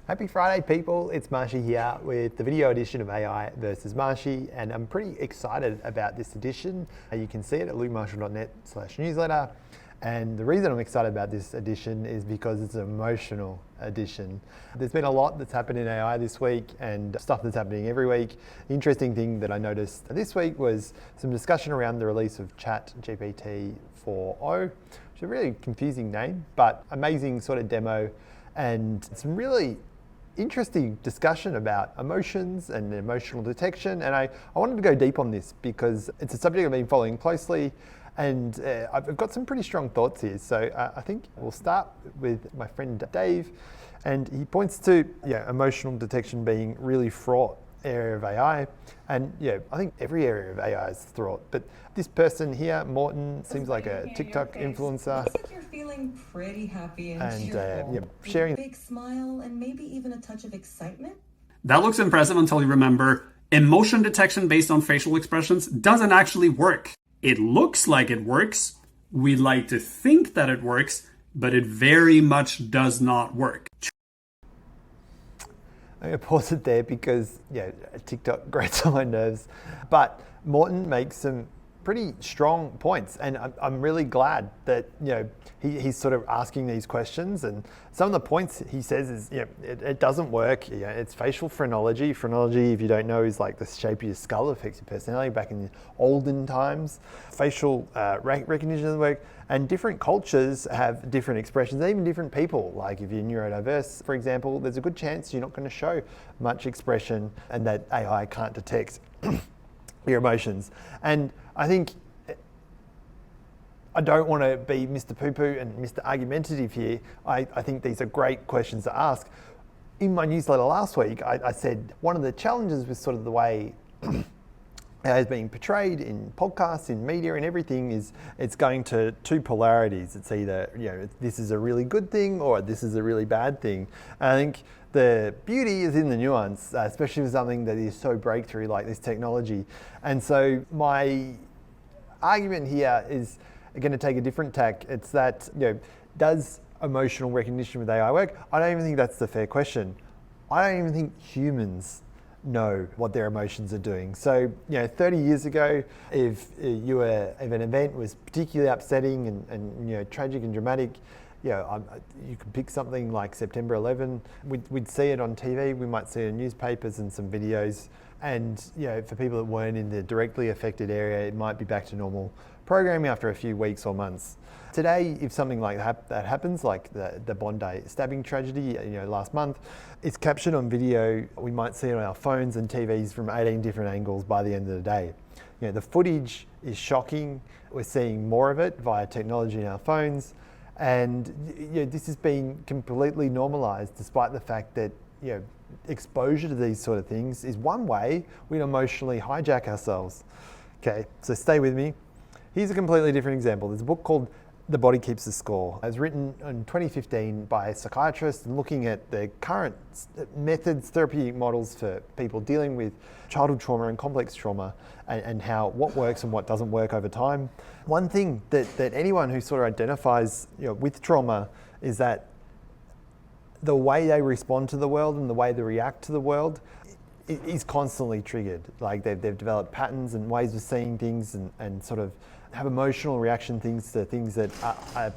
Happy Friday, people. It's Marshy here with the video edition of AI versus Marshy, and I'm pretty excited about this edition. You can see it at lukemarshall.net/newsletter. And the reason I'm excited about this edition is because it's an emotional edition. There's been a lot that's happened in AI this week and stuff that's happening every week. The interesting thing that I noticed this week was some discussion around the release of ChatGPT 4.0, which is a really confusing name, but amazing sort of demo and some really interesting discussion about emotions and emotional detection. And I wanted to go deep on this because it's a subject I've been following closely, and I've got some pretty strong thoughts here. So I think we'll start with my friend Dave, and he points to emotional detection being really fraught area of AI. And I think every area of AI is fraught. But this person here, Morton, seems like a TikTok influencer. Looks like you're feeling pretty happy and cheerful. Sharing a big smile and maybe even a touch of excitement. That looks impressive until you remember emotion detection based on facial expressions doesn't actually work. It looks like it works. We like to think that it works, but it very much does not work. I'm going to pause it there because TikTok grates on my nerves. But Morton makes some pretty strong points, and I'm really glad that he's sort of asking these questions. And some of the points he says is it doesn't work. It's facial phrenology. Phrenology, if you don't know, is like the shape of your skull affects your personality. Back in the olden times, facial recognition doesn't work. And different cultures have different expressions, even different people. Like if you're neurodiverse, for example, there's a good chance you're not going to show much expression and that AI can't detect your emotions. And I think I don't want to be Mr. Poo-Poo and Mr. Argumentative here. I think these are great questions to ask. In my newsletter last week, I said one of the challenges with sort of the way AI is being portrayed in podcasts, in media, and everything is it's going to two polarities. It's either this is a really good thing or this is a really bad thing. And I think the beauty is in the nuance, especially with something that is so breakthrough like this technology. And so my argument here is going to take a different tack. It's that, does emotional recognition with AI work? I don't even think that's the fair question. I don't even think humans know what their emotions are doing. So, 30 years ago, if an event was particularly upsetting and tragic and dramatic, you could pick something like September 11. We'd see it on TV. We might see it in newspapers and some videos. And for people that weren't in the directly affected area, it might be back to normal programming after a few weeks or months. Today, if something like that happens, like the Bondi stabbing tragedy, last month, it's captured on video. We might see it on our phones and TVs from 18 different angles by the end of the day. The footage is shocking. We're seeing more of it via technology in our phones. And this has been completely normalized, despite the fact that exposure to these sort of things is one way we emotionally hijack ourselves. Okay, so stay with me. Here's a completely different example. There's a book called The Body Keeps the Score. It was written in 2015 by a psychiatrist and looking at the current methods, therapeutic models for people dealing with childhood trauma and complex trauma and how what works and what doesn't work over time. One thing that anyone who sort of identifies with trauma is that the way they respond to the world and the way they react to the world is constantly triggered. Like they've developed patterns and ways of seeing things and sort of have emotional reaction things to things that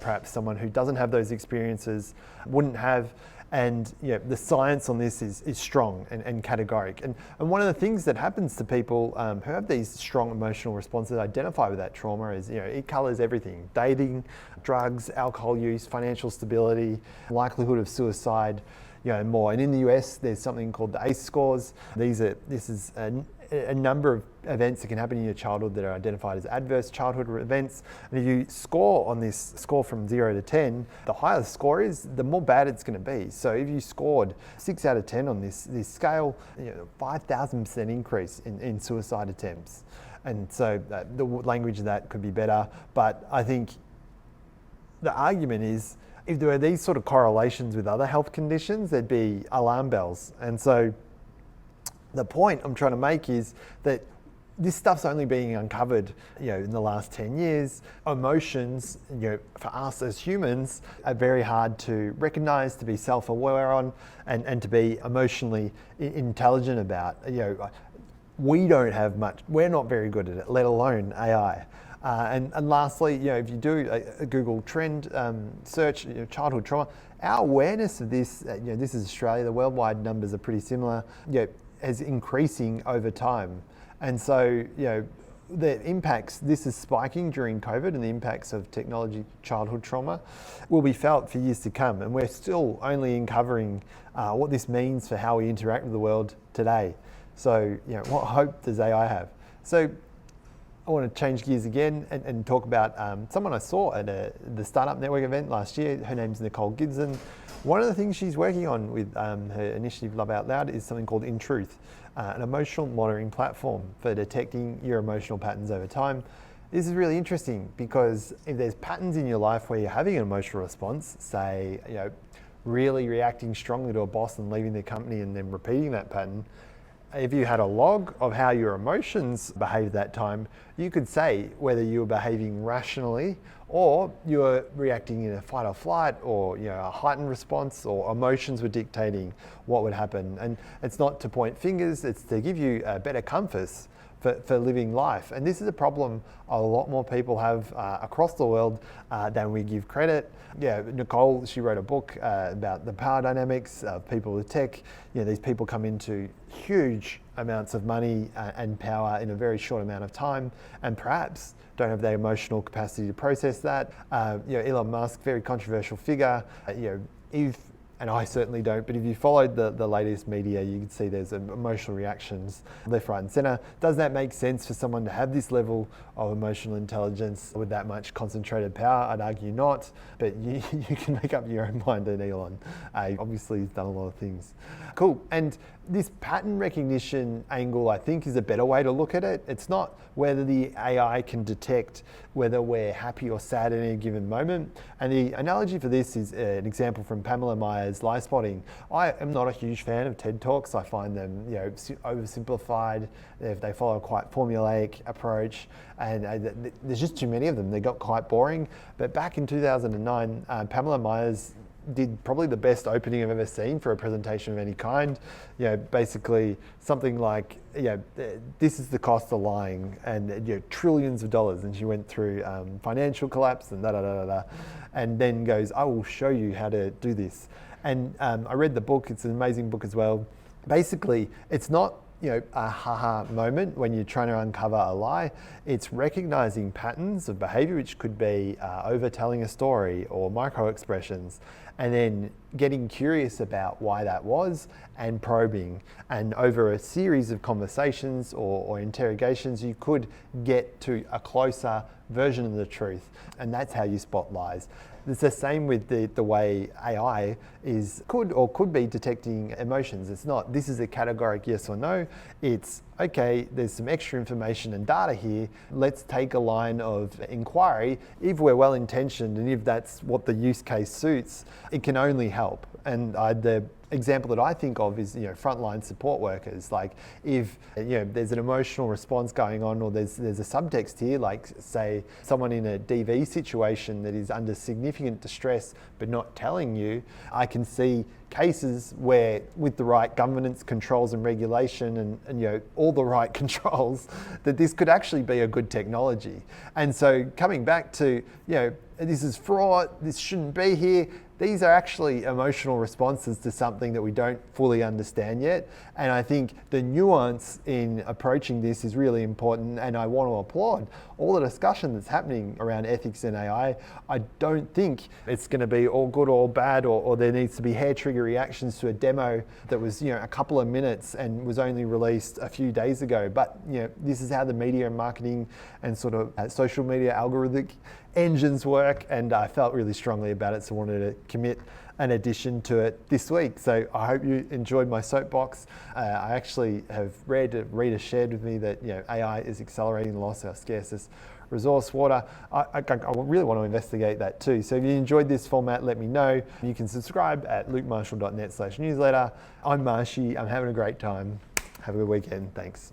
perhaps someone who doesn't have those experiences wouldn't have. And the science on this is strong and categoric. And one of the things that happens to people who have these strong emotional responses identify with that trauma is it colours everything: dating, drugs, alcohol use, financial stability, likelihood of suicide, and more. And in the US, there's something called the ACE scores. This is a number of events that can happen in your childhood that are identified as adverse childhood events. And if you score on this score from 0 to 10, the higher the score is, the more bad it's going to be. So if you scored 6 out of 10 on this scale, 5,000% increase in suicide attempts. And so the language of that could be better. But I think the argument is, if there were these sort of correlations with other health conditions, there'd be alarm bells. And so the point I'm trying to make is that this stuff's only being uncovered, in the last 10 years. Emotions, for us as humans, are very hard to recognize, to be self-aware on, and to be emotionally intelligent about. We don't have much. We're not very good at it, let alone AI. And lastly, if you do a Google trend search, childhood trauma, our awareness of this, this is Australia, the worldwide numbers are pretty similar, is increasing over time. And so, the impacts, this is spiking during COVID, and the impacts of technology, childhood trauma, will be felt for years to come. And we're still only uncovering what this means for how we interact with the world today. So, what hope does AI have? So, I want to change gears again and talk about someone I saw at the Startup Network event last year. Her name's Nicole Gibson. One of the things she's working on with her initiative Love Out Loud is something called In Truth, an emotional monitoring platform for detecting your emotional patterns over time. This is really interesting because if there's patterns in your life where you're having an emotional response, say, really reacting strongly to a boss and leaving the company and then repeating that pattern, if you had a log of how your emotions behaved that time, you could say whether you were behaving rationally or you were reacting in a fight or flight, or a heightened response, or emotions were dictating what would happen. And it's not to point fingers, it's to give you a better compass for living life. And this is a problem a lot more people have across the world than we give credit. Nicole, she wrote a book about the power dynamics of people with tech. These people come into huge amounts of money and power in a very short amount of time, and perhaps don't have the emotional capacity to process that. Elon Musk, very controversial figure. And I certainly don't, but if you followed the latest media, you can see there's emotional reactions left, right and center. Does that make sense for someone to have this level of emotional intelligence with that much concentrated power? I'd argue not, but you can make up your own mind on Elon. Obviously, he's done a lot of things. Cool, and this pattern recognition angle, I think, is a better way to look at it. It's not whether the AI can detect whether we're happy or sad at any given moment. And the analogy for this is an example from Pamela Myers' Lie Spotting. I am not a huge fan of TED Talks. I find them, oversimplified. They follow a quite formulaic approach, and there's just too many of them. They got quite boring. But back in 2009, Pamela Myers did probably the best opening I've ever seen for a presentation of any kind. Basically something like, this is the cost of lying, and trillions of dollars. And she went through financial collapse and and then goes, I will show you how to do this. And I read the book. It's an amazing book as well. Basically, it's not a haha moment when you're trying to uncover a lie. It's recognizing patterns of behavior, which could be over-telling a story or micro-expressions, and then getting curious about why that was and probing. And over a series of conversations or interrogations, you could get to a closer version of the truth. And that's how you spot lies. It's the same with the way AI could be detecting emotions. It's not, this is a categoric yes or no. It's, okay, there's some extra information and data here. Let's take a line of inquiry. If we're well intentioned and if that's what the use case suits, it can only help. And the example that I think of is frontline support workers. Like if there's an emotional response going on, or there's a subtext here, like say someone in a DV situation that is under significant distress but not telling you, I can see cases where with the right governance, controls and regulation and all the right controls, that this could actually be a good technology. And so coming back to this is fraud, this shouldn't be here. These are actually emotional responses to something that we don't fully understand yet. And I think the nuance in approaching this is really important, and I want to applaud all the discussion that's happening around ethics in AI. I don't think it's going to be all good or all bad, or there needs to be hair trigger reactions to a demo that was a couple of minutes and was only released a few days ago. But this is how the media and marketing and sort of social media algorithmic engines work, and I felt really strongly about it, so wanted to commit an addition to it this week. So I hope you enjoyed my soapbox. I actually have Rita shared with me that AI is accelerating the loss of our scarcest resource, water. I really want to investigate that too. So if you enjoyed this format, let me know. You can subscribe at lukemarshall.net/newsletter. I'm Marshy. I'm having a great time. Have a good weekend. Thanks.